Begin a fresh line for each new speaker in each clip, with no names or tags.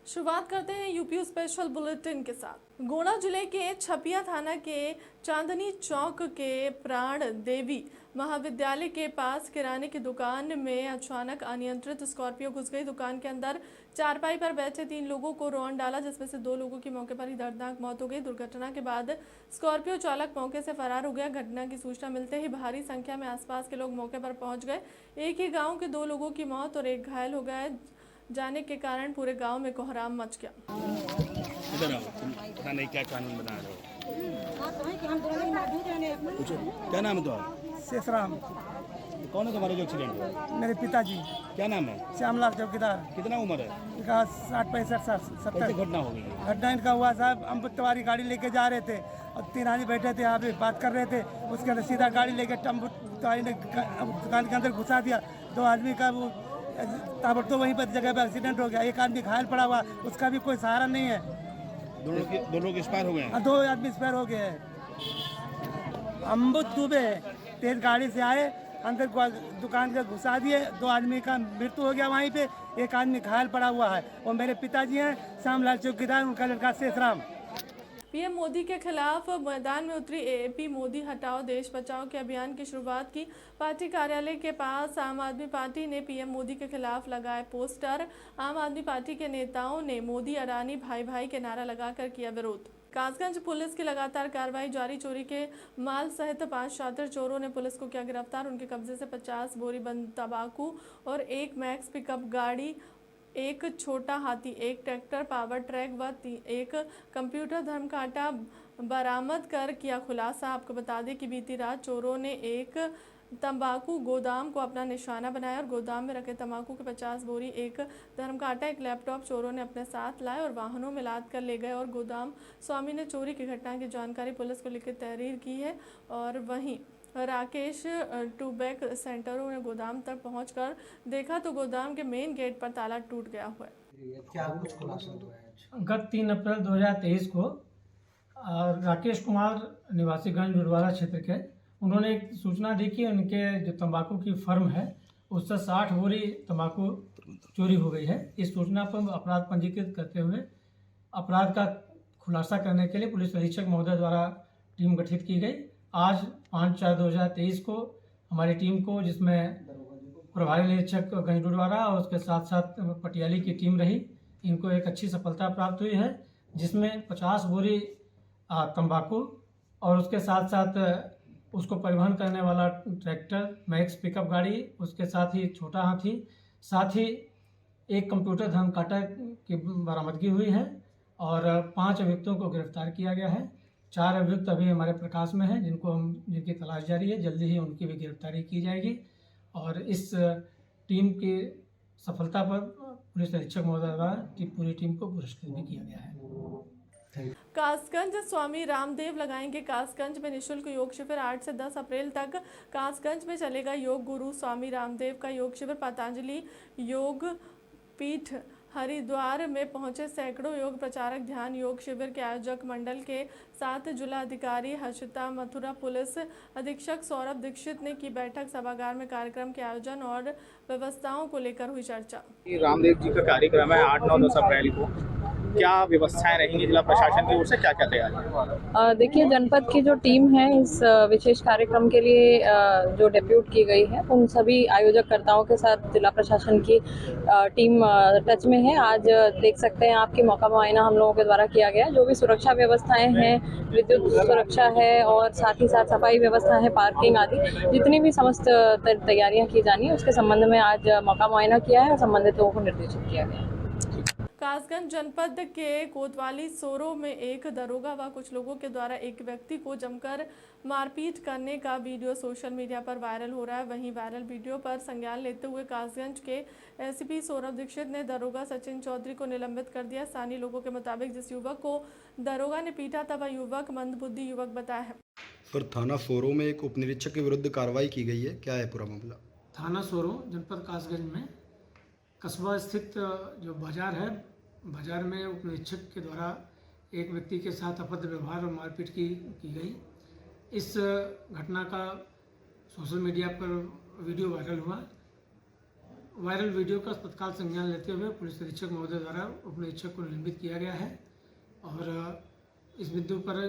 शुरुआत करते हैं यूपी स्पेशल बुलेटिन के साथ। गोंडा जिले के छपिया थाना के चांदनी चौक के प्राण देवी महाविद्यालय के पास किराने की दुकान में अचानक अनियंत्रित स्कॉर्पियो घुस गई। दुकान के अंदर चारपाई पर बैठे 3 लोगों को रौंद डाला, जिसमें से 2 लोगों की मौके पर ही दर्दनाक मौत हो गई। दुर्घटना के बाद स्कॉर्पियो चालक मौके से फरार हो गया। घटना की सूचना मिलते ही भारी संख्या में आसपास के लोग मौके पर पहुंच गए। एक ही गाँव के 2 लोगों की मौत और एक घायल हो गया जाने के कारण पूरे गांव में कोहराम मच गया।
इधर आओ, तुम पता नहीं क्या कानून बना रहे हो। क्या नाम है तुम्हारा?
शेषराम।
कौन है तुम्हारे जो एक्सीडेंट हुआ?
मेरे पिताजी।
क्या नाम है?
श्यामलाल चौकीदार।
कितना उम्र है
इनका 60-65-70।
कैसे घटना हो गई?
घटना इनका हुआ साहब, हम सवारी गाड़ी लेके जा रहे थे और 3 आदमी बैठे थे, यहाँ पे बात कर रहे थे। उसके अंदर सीधा गाड़ी लेके सवारी ने दुकान के अंदर घुसा दिया। 2 आदमी का वो ताबड़तोड़ वहीं पर जगह पर एक्सीडेंट हो गया। एक आदमी घायल पड़ा हुआ, उसका भी कोई सहारा नहीं है।
दो लोग एक्सपायर हो गए हैं।
2 आदमी एक्सपायर हो गए हैं। अम्बुद दुबे तेज गाड़ी से आए, अंदर दुकान के घुसा दिए। 2 आदमी का मृत्यु हो गया वहीं पे, एक आदमी घायल पड़ा हुआ है। और मेरे पिताजी हैं श्यामलाल चौकीदार, उनका लड़का शेषराम।
पीएम मोदी के खिलाफ मैदान में उतरी एएपी। मोदी हटाओ देश बचाओ के अभियान की शुरुआत की। पार्टी कार्यालय के पास आम आदमी पार्टी ने पीएम मोदी के खिलाफ लगाए पोस्टर। आम आदमी पार्टी के नेताओं ने मोदी अडानी भाई भाई के नारा लगाकर किया विरोध। कासगंज पुलिस की लगातार कार्रवाई जारी। चोरी के माल सहित 5 शातिर चोरों ने पुलिस को किया गिरफ्तार। उनके कब्जे से 50 बोरी बंद तंबाकू और 1 मैक्स पिकअप गाड़ी, 1 छोटा हाथी, 1 ट्रैक्टर पावर ट्रैक व 1 कंप्यूटर धर्मकांटा बरामद कर किया खुलासा। आपको बता दें कि बीती रात चोरों ने एक तंबाकू गोदाम को अपना निशाना बनाया और गोदाम में रखे तंबाकू के 50 बोरी, 1 धर्मकांटा, 1 लैपटॉप चोरों ने अपने साथ लाए और वाहनों में लाद कर ले गए। और गोदाम स्वामी ने चोरी की घटना की जानकारी पुलिस को लिखित तहरीर की है। और वहीं राकेश टूबैक सेंटरों ने गोदाम तक पहुंचकर देखा तो गोदाम के मेन गेट पर ताला टूट गया हुआ है।
क्या कुछ खुलासा हुआ है?
गत 3 अप्रैल 2023 को राकेश कुमार निवासी गंज गुरुद्वारा क्षेत्र के, उन्होंने एक सूचना दी कि उनके जो तंबाकू की फर्म है उससे 60 बोरी तंबाकू चोरी हो गई है। इस सूचना पर अपराध पंजीकृत करते हुए अपराध का खुलासा करने के लिए पुलिस अधीक्षक महोदय द्वारा टीम गठित की गई। आज 5/4/2023 को हमारी टीम को, जिसमें प्रभारी निरीक्षक गंज गुरुद्वारा और उसके साथ साथ पटियाली की टीम रही, इनको एक अच्छी सफलता प्राप्त हुई है, जिसमें 50 बोरी तंबाकू और उसके साथ साथ उसको परिवहन करने वाला ट्रैक्टर, मैक्स पिकअप गाड़ी, उसके साथ ही छोटा हाथी, साथ ही 1 कंप्यूटर धर्मकांटा की बरामदगी हुई है और 5 अभियुक्तों को गिरफ्तार किया गया है। 4 अभियुक्त अभी हमारे प्रकाश में हैं, जिनकी तलाश जारी है। जल्दी ही उनकी भी गिरफ्तारी की जाएगी और इस टीम की सफलता पर पुलिस अधीक्षक महोदय द्वारा पूरी टीम को पुरस्कृत भी किया गया है।
कासगंज स्वामी रामदेव लगाएंगे। कासगंज में निःशुल्क योग शिविर 8 से 10 अप्रैल तक कासगंज में चलेगा। योग गुरु स्वामी रामदेव का योग शिविर पतंजलि योग पीठ हरिद्वार में पहुंचे सैकड़ों योग प्रचारक। ध्यान योग शिविर के आयोजक मंडल के साथ जिलाधिकारी हर्षिता मथुरा, पुलिस अधीक्षक सौरभ दीक्षित ने की बैठक। सभागार में कार्यक्रम के आयोजन और व्यवस्थाओं को लेकर हुई चर्चा।
रामदेव जी का कार्यक्रम है 8, 9, 10 अप्रैल को। क्या व्यवस्थाएं रहेंगी जिला प्रशासन की ओर से, क्या क्या तैयारी?
देखिए, जनपद की जो टीम है इस विशेष कार्यक्रम के लिए जो डेप्यूट की गई है, उन सभी आयोजककर्ताओं के साथ जिला प्रशासन की टीम टच में है। आज देख सकते हैं आपकी मौका मुआयना हम लोगों के द्वारा किया गया। जो भी सुरक्षा व्यवस्थाएं हैं, विद्युत सुरक्षा है और साथ ही साथ सफाई व्यवस्था है, पार्किंग आदि, जितनी भी समस्त तैयारियां की जानी है उसके संबंध में आज मौका मुआयना किया है और संबंधित लोगों को निर्देशित किया गया है।
कासगंज जनपद के कोतवाली सोरो में एक दरोगा व कुछ लोगों के द्वारा एक व्यक्ति को जमकर मारपीट करने का वीडियो सोशल मीडिया पर वायरल हो रहा है। वहीं वायरल वीडियो पर संज्ञान लेते हुए कासगंज के एसपी सौरभ दीक्षित ने दरोगा सचिन चौधरी को निलंबित कर दिया। स्थानीय लोगों के मुताबिक जिस युवक को दरोगा ने पीटा था वह युवक मंदबुद्धि युवक बताया है।
सर, थाना सोरो में एक उपनिरीक्षक के विरुद्ध कार्रवाई की गई है, क्या है पूरा मामला?
थाना सोरो जनपद कासगंज में कस्बा स्थित जो बाजार है, बाजार में उपनिरीक्षक के द्वारा एक व्यक्ति के साथ अभद्र व्यवहार और मारपीट की गई। इस घटना का सोशल मीडिया पर वीडियो वायरल हुआ। वायरल वीडियो का तत्काल संज्ञान लेते हुए पुलिस अधीक्षक महोदय द्वारा उप निरीक्षक को निलंबित किया गया है और इस बिंदु पर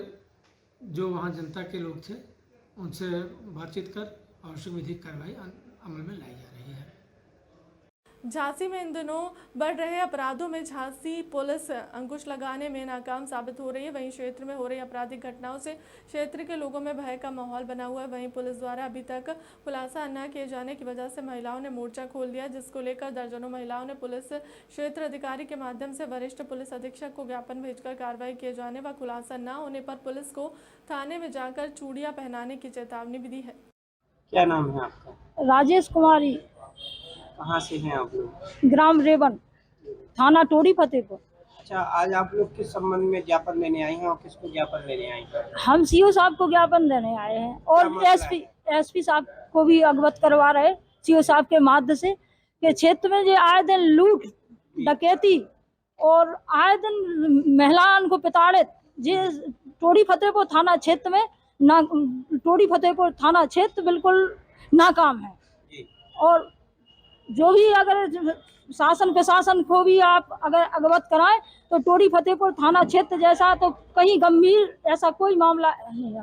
जो वहाँ जनता के लोग थे उनसे बातचीत कर आवश्यक विधिक कार्रवाई अमल में लाई जा रही है।
झांसी में इन दिनों बढ़ रहे अपराधों में झांसी पुलिस अंकुश लगाने में नाकाम साबित हो रही है। वहीं क्षेत्र में हो रही आपराधिक घटनाओं से क्षेत्र के लोगों में भय का माहौल बना हुआ है। वहीं पुलिस द्वारा अभी तक खुलासा न किए जाने की वजह से महिलाओं ने मोर्चा खोल दिया, जिसको लेकर दर्जनों महिलाओं ने पुलिस क्षेत्र अधिकारी के माध्यम से वरिष्ठ पुलिस अधीक्षक को ज्ञापन भेजकर कार्रवाई किए जाने व खुलासा न होने पर पुलिस को थाने में जाकर चूड़ियां पहनाने की चेतावनी भी दी है।
क्या नाम है आपका?
राजेश कुमारी।
कहाँ से हैं आप लोग?
ग्राम रेवन, थाना टोरी फतेहपुर।
अच्छा, आज आप लोग किस संबंध में ज्ञापन देने आई हैं और किसको ज्ञापन देने आई हैं?
हम सीओ साहब को ज्ञापन देने आए हैं और एसपी साहब को भी अवगत करवा रहे सीओ साहब के माध्यम से कि क्षेत्र में जो आए दिन लूट डकैती और आए दिन महिलाओं को प्रताड़ित जे टोरी फतेहपुर थाना क्षेत्र में ना, टोरी फतेहपुर थाना क्षेत्र बिल्कुल नाकाम है। और जो भी अगर शासन प्रशासन को भी आप अगर अवगत कराएं तो टोरी फतेहपुर थाना क्षेत्र जैसा तो कहीं गंभीर ऐसा कोई मामला नहीं है।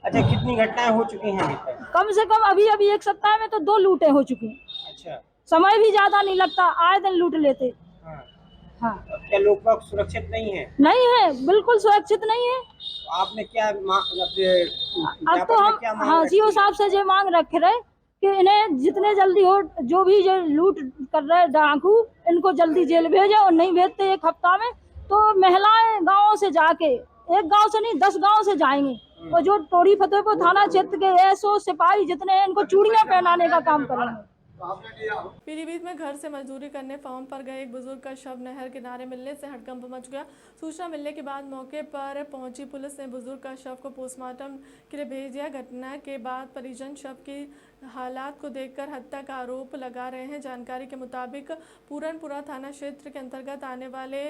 अच्छा, कितनी घटनाएं हो चुकी हैं अभी तक?
कम से कम अभी एक सप्ताह में तो 2 लूटें हो चुकी हैं।
अच्छा,
समय भी ज्यादा नहीं लगता, आए दिन लूट लेते। हाँ,
क्या लोग बाग सुरक्षित नहीं है?
नहीं है, बिल्कुल सुरक्षित नहीं है।
आपने क्या
अब तो हम हाँ सीओ साहब से जो मांग रख रहे कि इन्हें जितने जल्दी हो जो भी जो लूट कर रहे डाकू इनको जल्दी जेल भेजे और नहीं भेजते 1 हफ्ता में तो महिलाएं गाँव से जाके, एक गांव से नहीं 10 गांव से जाएंगे और जो टोरी फतेहपुर थाना क्षेत्र के एसओ सिपाही जितने हैं इनको चूड़ियां पहनाने का काम करेंगे।
पीलीभीत में घर से मजदूरी करने फार्म पर गए एक बुजुर्ग का शव नहर किनारे मिलने से हड़कंप मच गया। सूचना मिलने के बाद मौके पर पहुंची पुलिस ने बुजुर्ग का शव को पोस्टमार्टम के लिए भेज दिया। घटना के बाद परिजन शव की हालात को देखकर हत्या का आरोप लगा रहे हैं। जानकारी के मुताबिक पूरनपुरा थाना क्षेत्र के अंतर्गत आने वाले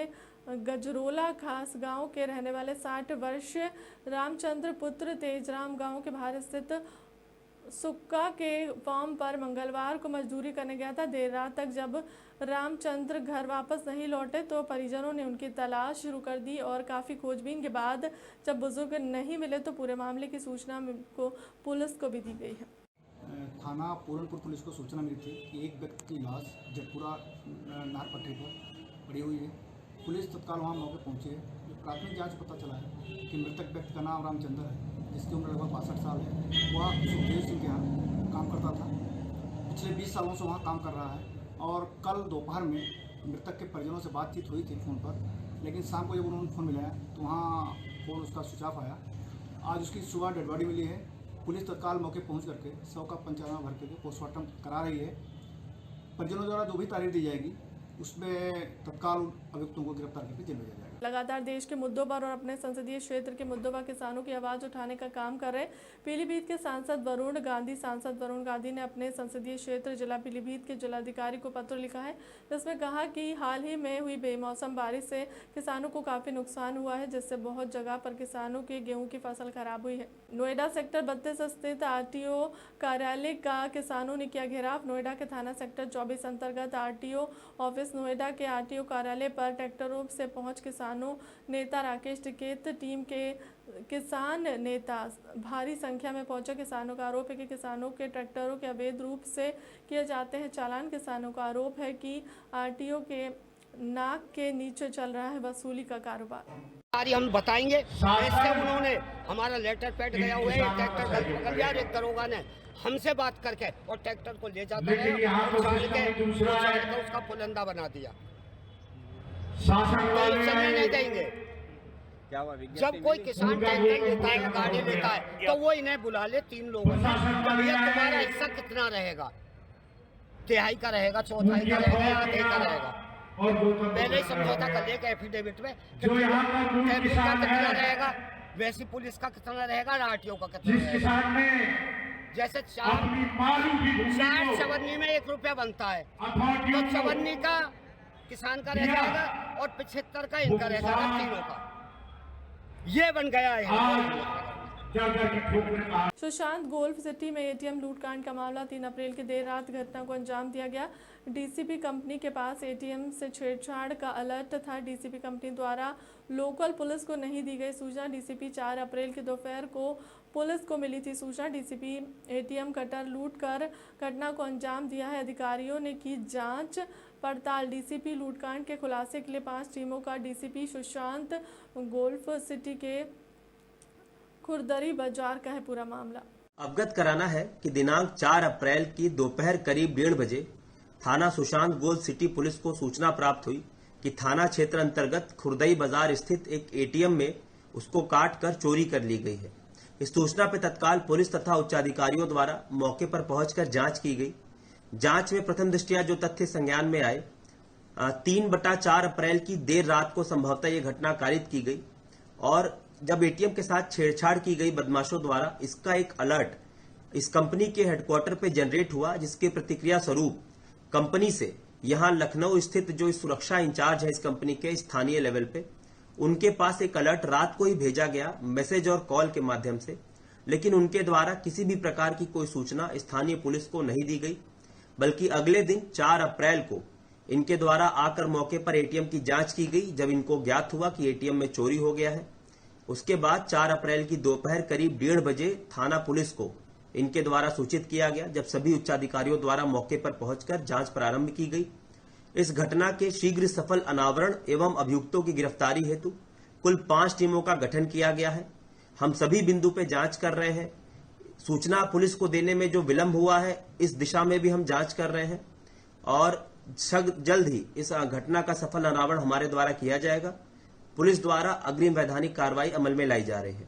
गजरोला खास गांव के रहने वाले 60 वर्षीय रामचंद्र पुत्र तेजराम गांव के बाहर स्थित सुक्का के फार्म पर मंगलवार को मजदूरी करने गया था। देर रात तक जब रामचंद्र घर वापस नहीं लौटे तो परिजनों ने उनकी तलाश शुरू कर दी और काफ़ी खोजबीन के बाद जब बुजुर्ग नहीं मिले तो पूरे मामले की सूचना को पुलिस को भी दी गई है।
थाना पूरनपुर पुलिस को सूचना मिली थी कि एक व्यक्ति की लाश जटपुरा नार पट्टी पर पड़ी हुई है। पुलिस तत्काल वहाँ मौके पहुँची है। प्राथमिक जांच पता चला है कि मृतक व्यक्ति का नाम रामचंद्र है, जिसकी उम्र लगभग 62 साल है। वह सुखदेव सिंह के यहाँ काम करता था, पिछले 20 सालों से वहाँ काम कर रहा है और कल दोपहर में मृतक के परिजनों से बातचीत हुई थी फ़ोन पर, लेकिन शाम को जब उन्होंने फ़ोन मिलाया तो वहाँ फ़ोन उसका स्विच ऑफ आया। आज उसकी सुबह डेड बॉडी मिली है। पुलिस तत्काल मौके पहुँच करके शव का पंचनामा भर करके पोस्टमार्टम करा रही है। परिजनों द्वारा जो भी तारीख दी जाएगी उसमें तत्काल अभियुक्तों को गिरफ्तार करके जेल भेजा जाएगा।
लगातार देश के मुद्दों पर और अपने संसदीय क्षेत्र के मुद्दों पर किसानों की आवाज़ उठाने का काम कर रहे पीलीभीत के सांसद वरुण गांधी ने अपने संसदीय क्षेत्र जिला पीलीभीत के जिलाधिकारी को पत्र लिखा है, जिसमें कहा कि हाल ही में हुई बेमौसम बारिश से किसानों को काफ़ी नुकसान हुआ है, जिससे बहुत जगह पर किसानों के गेहूं की फसल खराब हुई है। नोएडा सेक्टर 32 स्थित आरटीओ कार्यालय का किसानों ने किया घेराव। नोएडा के थाना सेक्टर 24 अंतर्गत आरटीओ ऑफिस नोएडा के आरटीओ कार्यालय पर ट्रैक्टरों से पहुंच किसानों नेता राकेश टिकैत टीम के किसान नेता भारी संख्या में पहुंचे। किसानों का आरोप है कि किसानों के ट्रैक्टरों के अवैध रूप से किए जाते हैं चालान। किसानों का आरोप है कि आरटीओ के नाक के नीचे चल रहा है वसूली का कारोबार।
हम बताएंगे। इससे उन्होंने हमारा लेटर पैड गया हुआ है, ट्रैक्टर गलत पकड़ लिया, एक दरोगा ने हमसे बात करके और ट्रैक्टर को ले जाता है उसका पुलंदा बना दिया। चलने नहीं देंगे। जब कोई किसान ट्रैक्टर लेता है, गाड़ी लेता है तो वो इन्हें बुला ले 3 लोगों से, भैया तुम्हारा हिस्सा कितना रहेगा, तिहाई का रहेगा, चौथाई का रहेगा, आधे का रहेगा। पहले ही समझौता कर लेगा एफिडेविट में कैबिनेट का कितना रहेगा, वैसी पुलिस का कितना रहेगा, आरटीओ का कितना रहेगा। जैसे 4 चवन्नी में 1 रुपया बनता है तो चवन्नी का किसान का रह जाएगा और 75 का इनका रह जाएगा, तीनों का। ये बन गया है।
सुशांत गोल्फ सिटी में एटीएम लूटकांड का मामला 3 अप्रैल की देर रात घटना को अंजाम दिया गया। डीसीपी कंपनी के पास एटीएम से छेड़छाड़ का अलर्ट था। डीसीपी कंपनी द्वारा लोकल पुलिस को नहीं दी गई सूचना। डीसीपी 4 अप्रैल की दोपहर को पुलिस को मिली थी सूचना। डीसीपी एटीएम कटर लूट कर घटना को अंजाम दिया है। अधिकारियों ने की जांच पड़ताल। डीसीपी लूटकांड के खुलासे के लिए 5 टीमों का डीसीपी सुशांत गोल्फ सिटी के खुरदरी बाजार का है पूरा मामला।
अवगत कराना है कि दिनांक 4 अप्रैल की दोपहर करीब 1:30 बजे थाना सुशांत गोल्फ सिटी पुलिस को सूचना प्राप्त हुई कि थाना क्षेत्र अंतर्गत खुरदई बाजार स्थित एक एटीएम में उसको काट कर चोरी कर ली गई है। इस सूचना पर तत्काल पुलिस तथा उच्चाधिकारियों द्वारा मौके पर पहुंचकर जांच की गई। जांच में प्रथम दृष्टया जो तथ्य संज्ञान में आए, 3/4 अप्रैल की देर रात को संभवतः ये घटना कारित की गई और जब एटीएम के साथ छेड़छाड़ की गई बदमाशों द्वारा इसका एक अलर्ट इस कंपनी के हेडक्वार्टर पे जनरेट हुआ, जिसके प्रतिक्रिया स्वरूप कंपनी से यहां लखनऊ स्थित जो सुरक्षा इंचार्ज है इस कंपनी के स्थानीय लेवल पे, उनके पास एक अलर्ट रात को ही भेजा गया मैसेज और कॉल के माध्यम से, लेकिन उनके द्वारा किसी भी प्रकार की कोई सूचना स्थानीय पुलिस को नहीं दी गई, बल्कि अगले दिन 4 अप्रैल को इनके द्वारा आकर मौके पर एटीएम की जांच की गई। जब इनको ज्ञात हुआ कि एटीएम में चोरी हो गया है, उसके बाद 4 अप्रैल की दोपहर करीब 1:30 बजे थाना पुलिस को इनके द्वारा सूचित किया गया। जब सभी उच्चाधिकारियों द्वारा मौके पर पहुंचकर जांच प्रारंभ की गई। इस घटना के शीघ्र सफल अनावरण एवं अभियुक्तों की गिरफ्तारी हेतु कुल 5 टीमों का गठन किया गया है। हम सभी बिंदु पे जांच कर रहे हैं। सूचना पुलिस को देने में जो विलंब हुआ है इस दिशा में भी हम जांच कर रहे हैं और जल्द ही इस घटना का सफल अनावरण हमारे द्वारा किया जाएगा। पुलिस द्वारा अग्रिम वैधानिक कार्रवाई अमल में लाई जा रही है।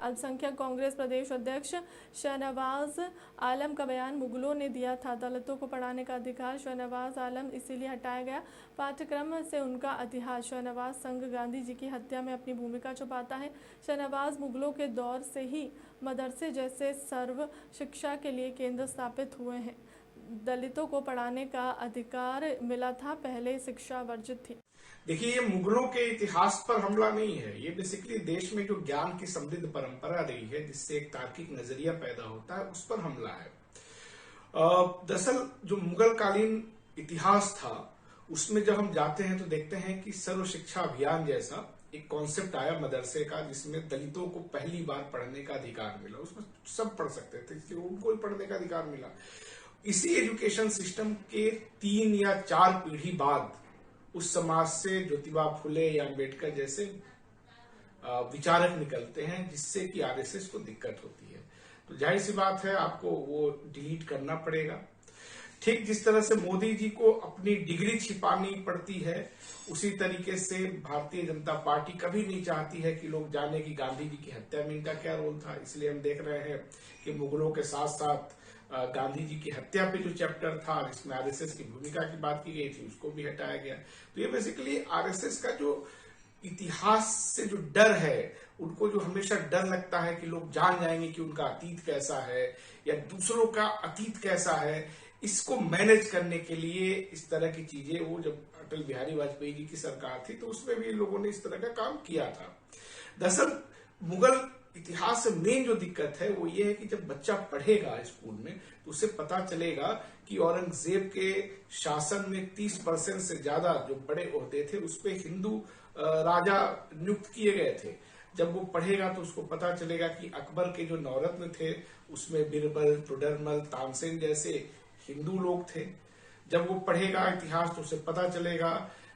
अल्पसंख्यक कांग्रेस प्रदेश अध्यक्ष शहनवाज आलम का बयान मुगलों ने दिया था, दलितों को पढ़ाने का अधिकार शहनवाज आलम इसीलिए हटाया गया, पाठ्यक्रम से उनका इतिहास। शहनवाज संघ गांधी जी की हत्या में अपनी भूमिका छुपाता है। शहनवाज मुगलों के दौर से ही मदरसे जैसे सर्व शिक्षा के लिए केंद्र स्थापित हुए हैं। दलितों को पढ़ाने का अधिकार मिला था, पहले शिक्षा वर्जित थी।
देखिए, ये मुगलों के इतिहास पर हमला नहीं है, ये बेसिकली देश में जो ज्ञान की समृद्ध परंपरा रही है जिससे एक तार्किक नजरिया पैदा होता है उस पर हमला है। दरअसल जो मुगल कालीन इतिहास था उसमें जब हम जाते हैं तो देखते हैं कि सर्व शिक्षा अभियान जैसा एक कॉन्सेप्ट आया मदरसे का, जिसमें दलितों को पहली बार पढ़ने का अधिकार मिला। उसमें सब पढ़ सकते थे, इसलिए उनको ही पढ़ने का अधिकार मिला। इसी एजुकेशन सिस्टम के 3 या 4 पीढ़ी बाद उस समाज से ज्योतिबा फुले या अम्बेडकर जैसे विचारक निकलते हैं, जिससे कि आरएसएस को दिक्कत होती है। तो जाहिर सी बात है आपको वो डिलीट करना पड़ेगा। ठीक जिस तरह से मोदी जी को अपनी डिग्री छिपानी पड़ती है, उसी तरीके से भारतीय जनता पार्टी कभी नहीं चाहती है कि लोग जाने कि गांधी जी की हत्या में इनका क्या रोल था। इसलिए हम देख रहे हैं कि मुगलों के साथ साथ गांधी जी की हत्या पे जो चैप्टर था जिसमें आरएसएस की भूमिका की बात की गई थी उसको भी हटाया गया। तो ये बेसिकली आरएसएस का जो इतिहास से जो डर है, उनको जो हमेशा डर लगता है कि लोग जान जाएंगे कि उनका अतीत कैसा है या दूसरों का अतीत कैसा है, इसको मैनेज करने के लिए इस तरह की चीजें, वो जब अटल बिहारी वाजपेयी जी की सरकार थी तो उसमें भी लोगों ने इस तरह का काम किया था। दरअसल मुगल इतिहास से मेन जो दिक्कत है वो ये है कि जब बच्चा पढ़ेगा स्कूल में तो उसे पता चलेगा कि औरंगजेब के शासन में 30% से ज्यादा जो बड़े ओहदे थे उस पे हिंदू राजा नियुक्त किए गए थे। जब वो पढ़ेगा तो उसको पता चलेगा कि अकबर के जो नवरत्न थे उसमें बिरबल, टोडरमल, तानसेन जैसे हिंदू लोग थे। जब वो पढ़ेगा इतिहास तो उसे पता चलेगा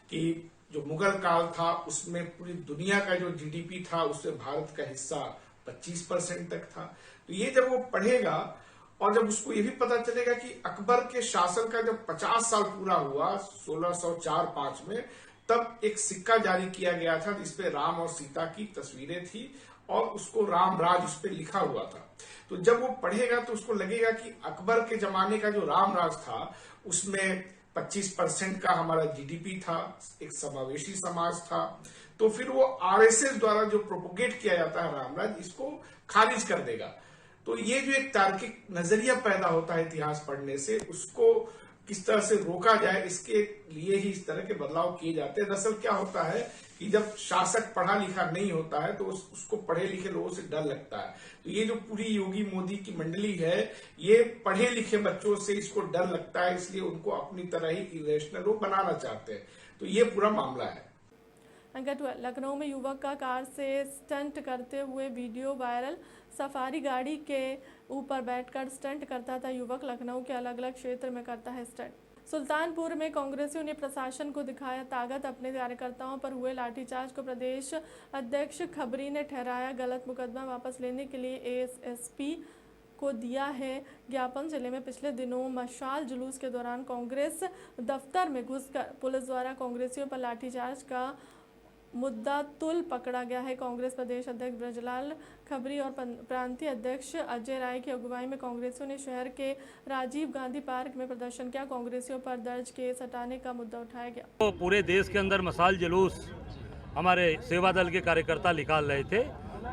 कि जो मुगल काल था उसमें पूरी दुनिया का जो जीडीपी था उसमें भारत का हिस्सा 25% तक था। तो ये जब वो पढ़ेगा और जब उसको ये भी पता चलेगा कि अकबर के शासन का जब 50 साल पूरा हुआ 1604-5 में, तब एक सिक्का जारी किया गया था जिसपे राम और सीता की तस्वीरें थी और उसको राम राज उस पर लिखा हुआ था। तो जब वो पढ़ेगा तो उसको लगेगा कि अकबर के जमाने का जो राम राज था उसमें 25% का हमारा जीडीपी था, एक समावेशी समाज था। तो फिर वो आरएसएस द्वारा जो प्रोपोगेट किया जाता है रामराज, इसको खारिज कर देगा। तो ये जो एक तार्किक नजरिया पैदा होता है इतिहास पढ़ने से, उसको किस तरह से रोका जाए, इसके लिए ही इस तरह के बदलाव किए जाते हैं। दरअसल क्या होता है कि जब शासक पढ़ा लिखा नहीं होता है तो उसको पढ़े लिखे लोगों से डर लगता है। तो ये जो पूरी योगी मोदी की मंडली है, ये पढ़े लिखे बच्चों से इसको डर लगता है, इसलिए उनको अपनी तरह ही इरेशनल वो बनाना चाहते हैं। तो ये पूरा मामला है।
लखनऊ में युवक का कार से स्टंट करते हुए वीडियो वायरल। सफारी गाड़ी के ऊपर बैठकर स्टंट करता था युवक। लखनऊ के अलग अलग क्षेत्र में करता है स्टंट। सुल्तानपुर में कांग्रेसियों ने प्रशासन को दिखाया ताकत। अपने कार्यकर्ताओं पर हुए लाठीचार्ज को प्रदेश अध्यक्ष खबरी ने ठहराया गलत। मुकदमा वापस लेने के लिए एएसपी को दिया है ज्ञापन। जिले में पिछले दिनों मशाल जुलूस के दौरान कांग्रेस दफ्तर में घुसकर पुलिस द्वारा कांग्रेसियों पर लाठीचार्ज का मुद्दा तुल पकड़ा गया है। कांग्रेस प्रदेश अध्यक्ष ब्रजलाल खबरी और प्रांतीय अध्यक्ष अजय राय की अगुवाई में कांग्रेसियों ने शहर के राजीव गांधी पार्क में प्रदर्शन किया। कांग्रेसियों पर दर्ज केस हटाने का मुद्दा उठाया गया।
तो पूरे देश के अंदर मशाल जुलूस हमारे सेवा दल के कार्यकर्ता निकाल रहे थे,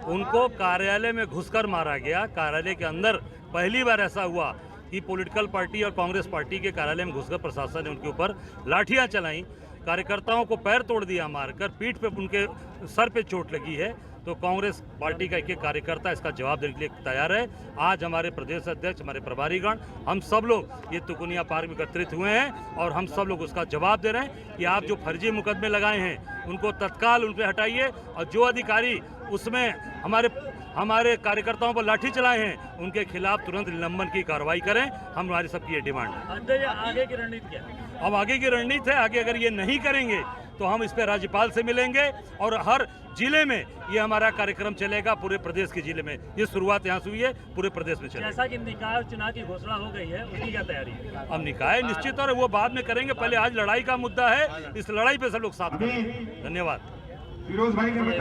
उनको कार्यालय में घुसकर मारा गया। कार्यालय के अंदर पहली बार ऐसा हुआ कि पॉलिटिकल पार्टी और कांग्रेस पार्टी के कार्यालय में घुसकर प्रशासन ने उनके ऊपर लाठियां चलाई। कार्यकर्ताओं को पैर तोड़ दिया मारकर, पीठ पे उनके सर पे चोट लगी है। तो कांग्रेस पार्टी का एक कार्यकर्ता इसका जवाब देने के लिए तैयार है। आज हमारे प्रदेश अध्यक्ष, हमारे प्रभारीगण, हम सब लोग ये तुकुनिया पार्क में एकत्रित हुए हैं और हम सब लोग उसका जवाब दे रहे हैं कि आप जो फर्जी मुकदमे लगाए हैं उनको तत्काल उन पर हटाइए और जो अधिकारी उसमें हमारे कार्यकर्ताओं पर लाठी चलाए हैं उनके खिलाफ तुरंत निलंबन की कार्रवाई करें। हमारी सबकी ये डिमांड है।
आगे की रणनीति क्या है?
अब आगे की रणनीति है, आगे अगर ये नहीं करेंगे तो हम इस पे राज्यपाल से मिलेंगे और हर जिले में ये हमारा कार्यक्रम चलेगा। पूरे प्रदेश के जिले में ये शुरुआत यहाँ से हुई है, पूरे प्रदेश में चलेगा।
जैसा कि निकाय चुनाव की घोषणा हो गई है, उसकी क्या तैयारी है?
अब निकाय निश्चित और वो बाद में करेंगे, पहले आज लड़ाई का मुद्दा है, इस लड़ाई पे सब लोग साथ दें। धन्यवाद।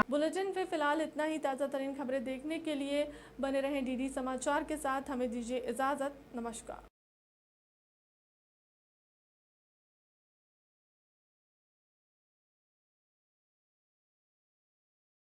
बुलेटिन पे फिलहाल इतना ही। ताज़ा तरीन खबरें देखने के लिए बने रहें डीडी समाचार के साथ। हमें दीजिए इजाज़त। नमस्कार।